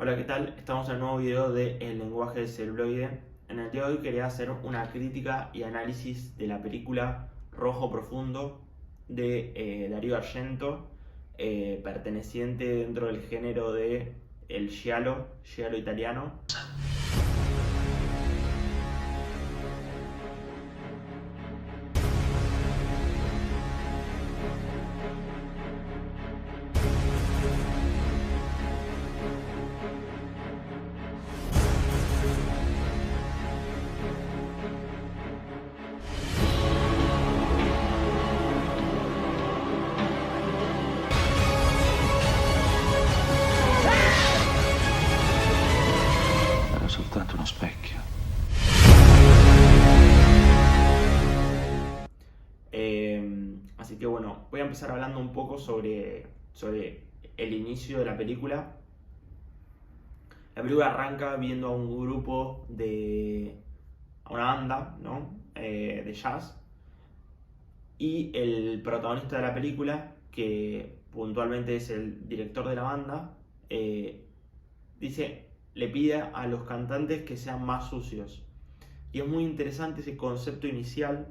Hola, ¿qué tal? Estamos en un nuevo video de El lenguaje del celuloide. En el día de hoy quería hacer una crítica y análisis de la película Rojo Profundo de Darío Argento, perteneciente dentro del género de el giallo italiano. Era soltanto uno specchio. Así que bueno, voy a empezar hablando un poco sobre el inicio de la película. La película arranca viendo a un grupo a una banda, ¿no? De jazz. Y el protagonista de la película, que puntualmente es el director de la banda, le pide a los cantantes que sean más sucios. Y es muy interesante ese concepto inicial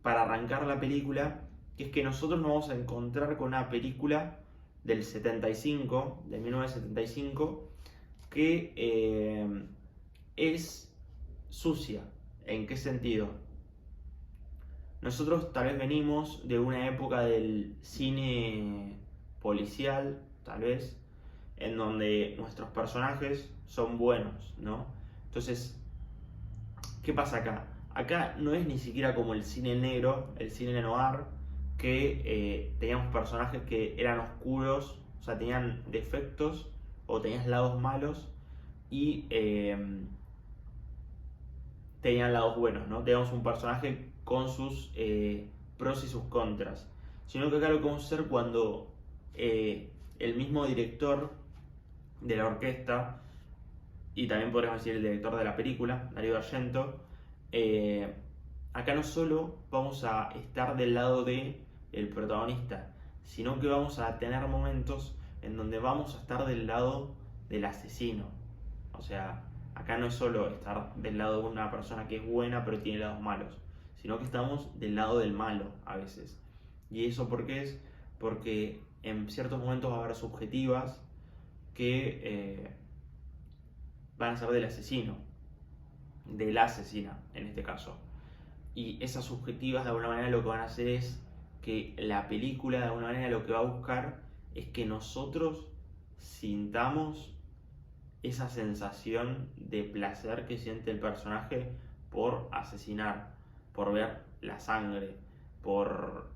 para arrancar la película, que es que nosotros nos vamos a encontrar con una película del 75, de 1975, que es sucia. ¿En qué sentido? Nosotros tal vez venimos de una época del cine policial, tal vez, en donde nuestros personajes son buenos, ¿no? Entonces, ¿qué pasa acá? Acá no es ni siquiera como el cine negro, el cine noir, que teníamos personajes que eran oscuros, o sea, tenían defectos o tenían lados malos y tenían lados buenos, ¿no? Teníamos un personaje con sus pros y sus contras. Sino que acá lo que vamos a hacer cuando el mismo director de la orquesta, y también podríamos decir el director de la película, Darío Argento, acá no solo vamos a estar del lado del protagonista, sino que vamos a tener momentos en donde vamos a estar del lado del asesino. O sea, acá no es solo estar del lado de una persona que es buena pero tiene lados malos, sino que estamos del lado del malo a veces. ¿Y eso por qué es? Porque en ciertos momentos va a haber subjetivas que van a ser del asesino, de la asesina en este caso. Y esas subjetivas de alguna manera lo que van a hacer es que la película de alguna manera lo que va a buscar es que nosotros sintamos esa sensación de placer que siente el personaje por asesinar, por ver la sangre, por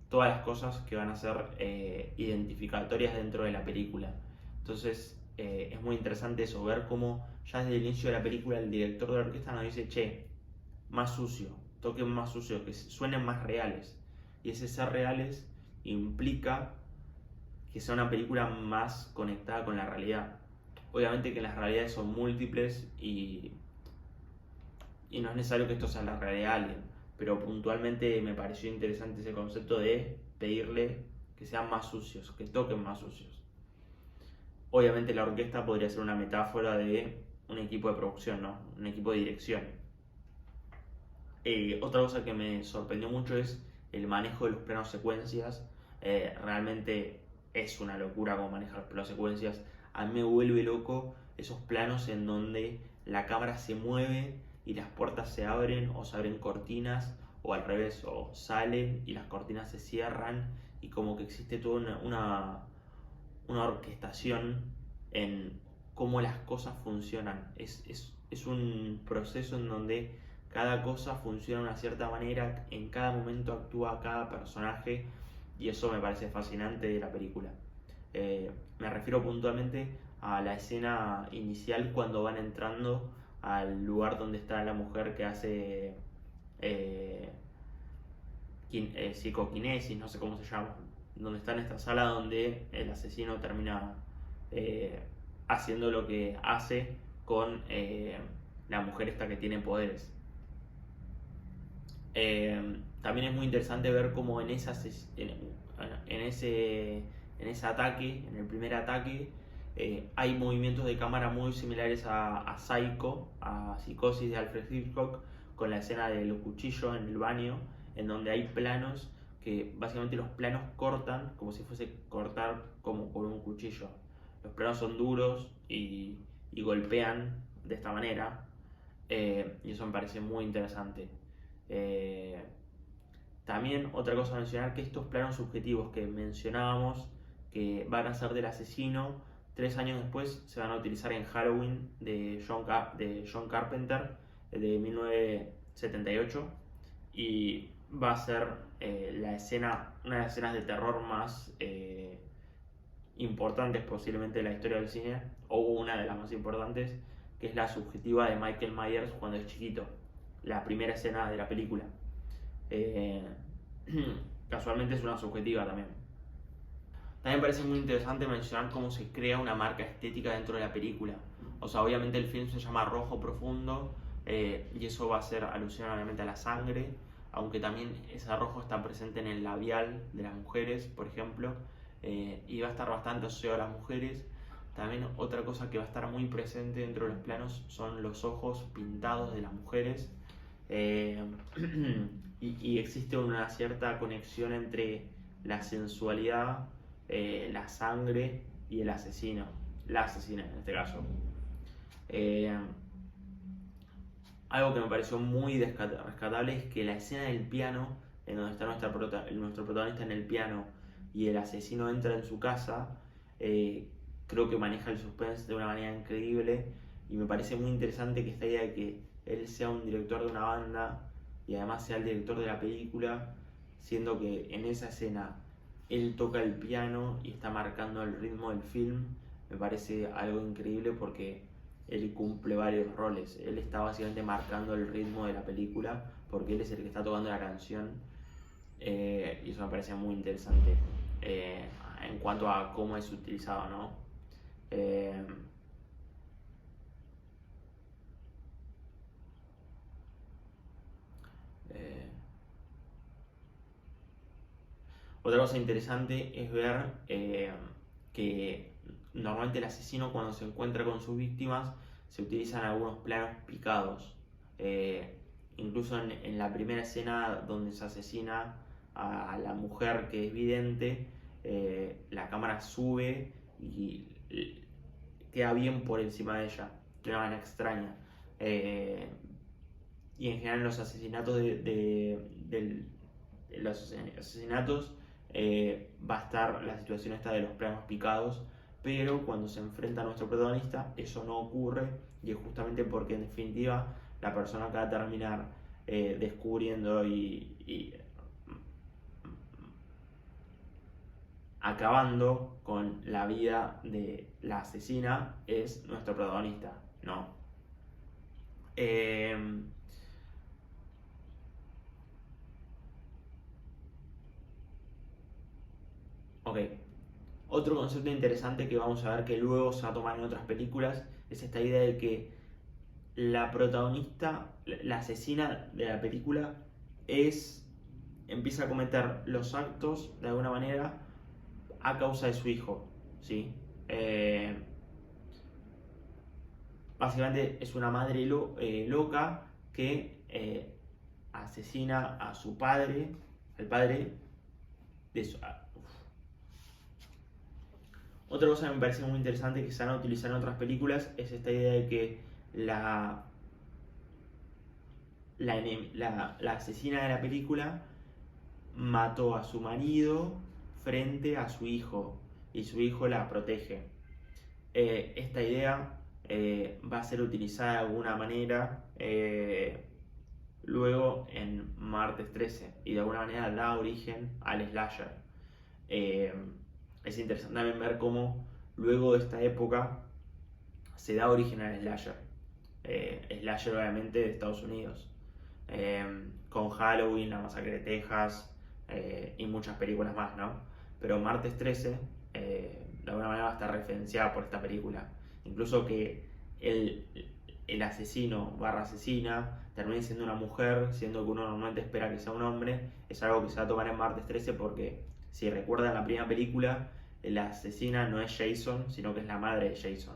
todas las cosas que van a ser identificatorias dentro de la película. Entonces es muy interesante eso, ver cómo ya desde el inicio de la película el director de la orquesta nos dice, che, más sucio, toquen más sucio, que suenen más reales. Y ese ser reales implica que sea una película más conectada con la realidad. Obviamente que las realidades son múltiples y no es necesario que esto sea la realidad de alguien, pero puntualmente me pareció interesante ese concepto de pedirle que sean más sucios, que toquen más sucios. Obviamente la orquesta podría ser una metáfora de un equipo de producción, ¿no? Un equipo de dirección. Otra cosa que me sorprendió mucho es el manejo de los planos secuencias. Realmente es una locura cómo maneja los planos secuencias. A mí me vuelve loco esos planos en donde la cámara se mueve y las puertas se abren o se abren cortinas, o al revés, o salen y las cortinas se cierran, y como que existe toda una orquestación en cómo las cosas funcionan. Es un proceso en donde cada cosa funciona de una cierta manera, en cada momento actúa cada personaje, y eso me parece fascinante de la película. Me refiero puntualmente a la escena inicial cuando van entrando al lugar donde está la mujer que hace psicoquinesis, no sé cómo se llama, donde está en esta sala donde el asesino termina haciendo lo que hace con la mujer esta que tiene poderes. También es muy interesante ver cómo en ese ataque, en el primer ataque, hay movimientos de cámara muy similares a Psycho, a Psicosis de Alfred Hitchcock, con la escena del cuchillo en el baño, en donde hay planos que básicamente los planos cortan como si fuese cortar como con un cuchillo. Los planos son duros y golpean de esta manera, y eso me parece muy interesante. También otra cosa a mencionar, que estos planos subjetivos que mencionábamos, que van a ser del asesino, 3 años después se van a utilizar en Halloween de John Carpenter de 1978, y va a ser una de las escenas de terror más importantes posiblemente de la historia del cine, o una de las más importantes, que es la subjetiva de Michael Myers cuando es chiquito, la primera escena de la película. Casualmente es una subjetiva también. También me parece muy interesante mencionar cómo se crea una marca estética dentro de la película. O sea, obviamente el film se llama Rojo Profundo, y eso va a ser alusión obviamente a la sangre, aunque también ese rojo está presente en el labial de las mujeres, por ejemplo, y va a estar bastante asociado a las mujeres. También otra cosa que va a estar muy presente dentro de los planos son los ojos pintados de las mujeres, y existe una cierta conexión entre la sensualidad, la sangre y el asesino, la asesina en este caso. Algo que me pareció muy rescatable es que la escena del piano, en donde está nuestro protagonista en el piano y el asesino entra en su casa, creo que maneja el suspense de una manera increíble, y me parece muy interesante que esta idea de que él sea un director de una banda y además sea el director de la película, siendo que en esa escena él toca el piano y está marcando el ritmo del film, me parece algo increíble porque él cumple varios roles. Él está básicamente marcando el ritmo de la película porque él es el que está tocando la canción, y eso me parece muy interesante en cuanto a cómo es utilizado, ¿no? Otra cosa interesante es ver que normalmente el asesino, cuando se encuentra con sus víctimas, se utilizan algunos planos picados. Incluso en la primera escena donde se asesina a la mujer que es vidente, la cámara sube y queda bien por encima de ella, de una manera extraña. Y en general los asesinatos los asesinatos va a estar la situación esta de los planos picados, pero cuando se enfrenta a nuestro protagonista eso no ocurre, y es justamente porque en definitiva la persona que va a terminar descubriendo y acabando con la vida de la asesina es nuestro protagonista, ¿no? Ok, otro concepto interesante que vamos a ver que luego se va a tomar en otras películas es esta idea de que la protagonista, la asesina de la película, empieza a cometer los actos de alguna manera a causa de su hijo, ¿sí? Básicamente es una madre loca que asesina a su padre, al padre de su... Otra cosa que me parece muy interesante que se van a utilizar en otras películas es esta idea de que la asesina de la película mató a su marido frente a su hijo y su hijo la protege. Esta idea va a ser utilizada de alguna manera luego en Martes 13 y de alguna manera da origen al slasher. Es interesante también ver cómo luego de esta época se da origen al slasher. Slasher obviamente de Estados Unidos, con Halloween, La Masacre de Texas, y muchas películas más, ¿no? Pero Martes 13 de alguna manera va a estar referenciada por esta película. Incluso que el asesino / asesina termine siendo una mujer, siendo que uno normalmente espera que sea un hombre, es algo que se va a tomar en Martes 13 porque, si recuerdan la primera película, la asesina no es Jason, sino que es la madre de Jason.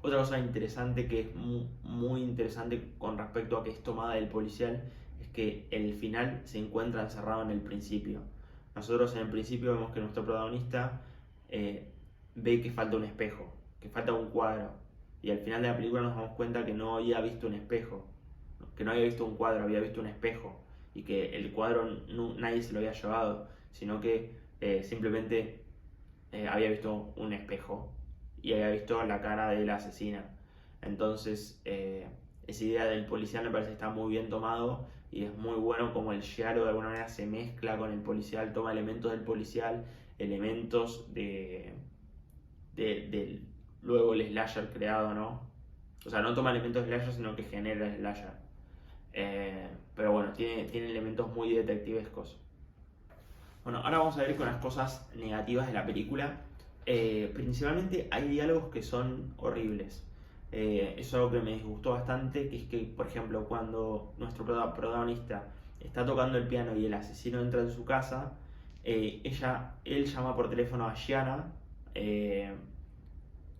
Otra cosa interesante que es muy interesante con respecto a que es tomada del policial es que el final se encuentra encerrado en el principio. Nosotros en el principio vemos que nuestro protagonista ve que falta un espejo, que falta un cuadro, y al final de la película nos damos cuenta que no había visto un espejo, que no había visto un cuadro, había visto un espejo, y que el cuadro nadie se lo había llevado, sino que simplemente había visto un espejo y había visto la cara de la asesina. Entonces, esa idea del policial me parece que está muy bien tomado y es muy bueno como el giallo de alguna manera se mezcla con el policial, toma elementos del policial, elementos de luego el slasher creado, ¿no? O sea, no toma elementos de slasher, sino que genera el slasher. Pero bueno, tiene elementos muy detectivescos. Bueno, ahora vamos a ver con las cosas negativas de la película. Principalmente hay diálogos que son horribles. Eso es algo que me disgustó bastante, que es que, por ejemplo, cuando nuestro protagonista está tocando el piano y el asesino entra en su casa, él llama por teléfono a Gianna,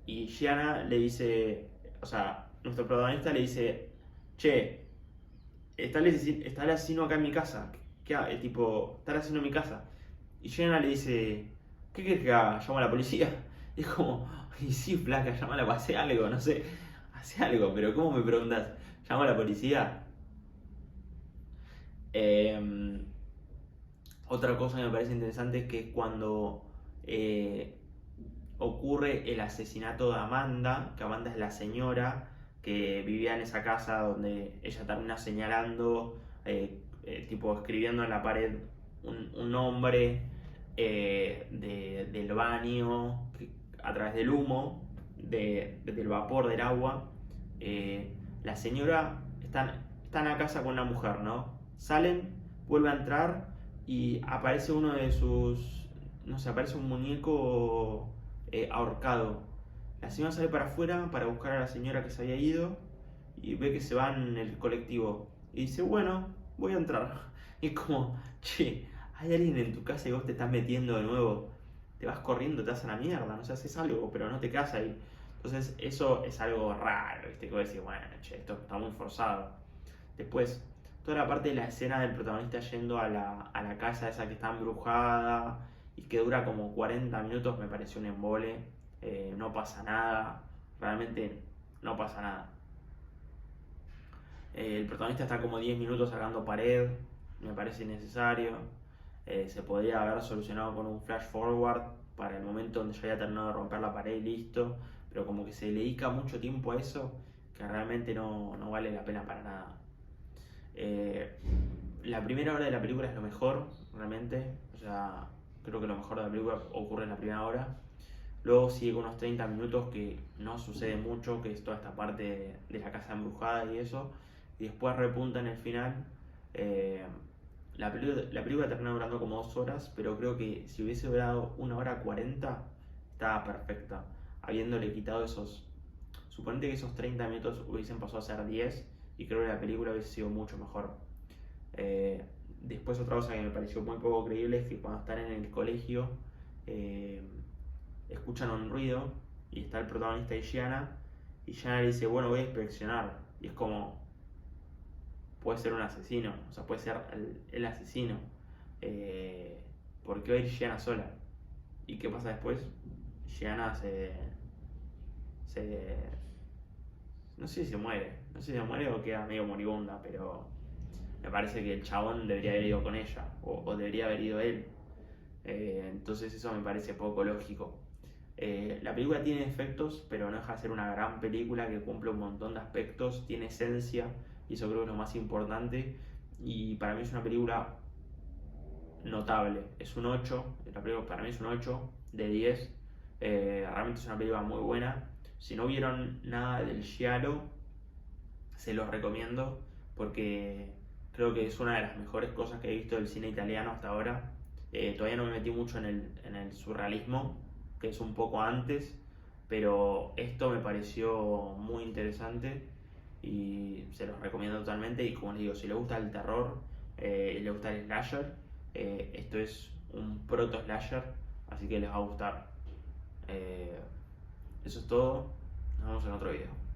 y Gianna le dice, o sea, nuestro protagonista le dice, che, está el asesino acá en mi casa, tipo, está el asesino en mi casa. Y Gianna le dice, ¿qué quieres que haga? ¿Llamo a la policía? Y es como, y sí, flaca, llámala, hace algo, no sé, hace algo, pero ¿cómo me preguntas? ¿Llamo a la policía? Otra cosa que me parece interesante es que cuando ocurre el asesinato de Amanda, que Amanda es la señora que vivía en esa casa donde ella termina señalando, tipo escribiendo en la pared un nombre del baño a través del humo, del vapor del agua. La señora está en la casa con una mujer, ¿no? Salen, vuelve a entrar y aparece uno de sus, no sé, aparece un muñeco ahorcado. La señora sale para afuera para buscar a la señora que se había ido y ve que se va en el colectivo. Y dice, bueno, voy a entrar. Y es como, che, hay alguien en tu casa y vos te estás metiendo de nuevo. Te vas corriendo, te vas a la mierda, no sé, haces algo, pero no te quedas ahí. Entonces eso es algo raro, ¿viste? Que vos decís, bueno, che, esto está muy forzado. Después, toda la parte de la escena del protagonista yendo a la casa esa que está embrujada y que dura como 40 minutos me pareció un embole. No pasa nada, realmente no pasa nada. El protagonista está como 10 minutos sacando pared, me parece innecesario. Se podría haber solucionado con un flash forward para el momento donde ya había terminado de romper la pared y listo, pero como que se le dedica mucho tiempo a eso que realmente no vale la pena para nada. La primera hora de la película es lo mejor, realmente, o sea, creo que lo mejor de la película ocurre en la primera hora. Luego sigue con unos 30 minutos que no sucede mucho, que es toda esta parte de la casa embrujada y eso, y después repunta en el final. La película termina durando como 2 horas, pero creo que si hubiese durado 1 hora 40, estaba perfecta. Habiéndole quitado suponete que esos 30 minutos hubiesen pasado a ser 10, y creo que la película hubiese sido mucho mejor. Después otra cosa que me pareció muy poco creíble es que cuando están en el colegio escuchan un ruido y está el protagonista y Gianna le dice, bueno, voy a inspeccionar, y es como, puede ser un asesino, o sea, puede ser el asesino. ¿Por qué va a ir Gianna sola? ¿Y qué pasa después? Gianna no sé si se muere o queda medio moribunda, pero me parece que el chabón debería haber ido con ella, o debería haber ido él. Entonces eso me parece poco lógico. La película tiene efectos, pero no deja de ser una gran película que cumple un montón de aspectos, tiene esencia, y eso creo que es lo más importante. Y para mí es una película notable, es un 8, la película para mí es un 8 de 10. Realmente es una película muy buena. Si no vieron nada del giallo, se los recomiendo porque creo que es una de las mejores cosas que he visto del cine italiano hasta ahora. Todavía no me metí mucho en el surrealismo, que es un poco antes, pero esto me pareció muy interesante y se los recomiendo totalmente. Y como les digo, si les gusta el terror y les gusta el slasher, esto es un proto slasher, así que les va a gustar. Eso es todo, nos vemos en otro video.